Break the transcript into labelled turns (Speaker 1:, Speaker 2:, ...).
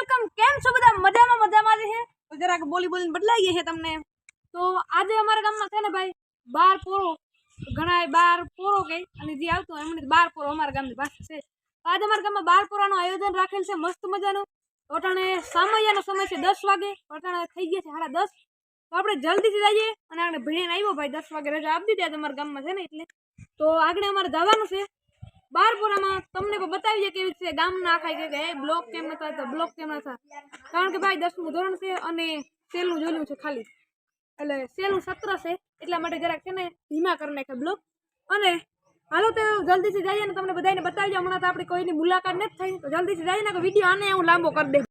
Speaker 1: welcome કેમ છો બધા મજામાં જ છે તો જરાક બોલીને બદલાઈ ગઈ છે તમને તો આજે અમારા ગામમાં છે ને ભાઈ 12 પોરો ઘણા 12 પોરો કે અને જે આવતો એમને 12 પોરો અમારા ગામની પાસે છે આજે અમારા ગામમાં 12 પોરાનું આયોજન રાખેલ છે મસ્ત મજાનું ઓટાણે સામૈયાનો સમય છે 10 વાગે ઓટાણે થઈ ગયા છે 10:30 તો આપણે જલ્દીથી જઈએ અને આપણે ભણીને આવ્યો ભાઈ 10 વાગે રજા આપી દીધી અમારા ગામમાં છે ને એટલે તો આગળ અમારે જવાનું છે 12 પોરામાં તમને કોઈ બતાવી છે કેવી રીતે ગામ ના ખાય કે બ્લોક કેમ નતા થતા બ્લોક કેમ નતા કારણ કે ભાઈ 10મું ધોરણ છે અને સેલનું જોયેલું છે ખાલી એટલે સેલનું સત્ર છે એટલા માટે જરાક છે ને ધીમા કરી નાખે બ્લોક અને હાલો તો જલ્દીથી જઈએ ને તમને બધાને બતાવી જાવ હમણાં તો આપણી કોઈની મુલાકાત નથી થઈ તો જલ્દીથી જઈએ ને વિડીયો આને હું લાંબો કરી દે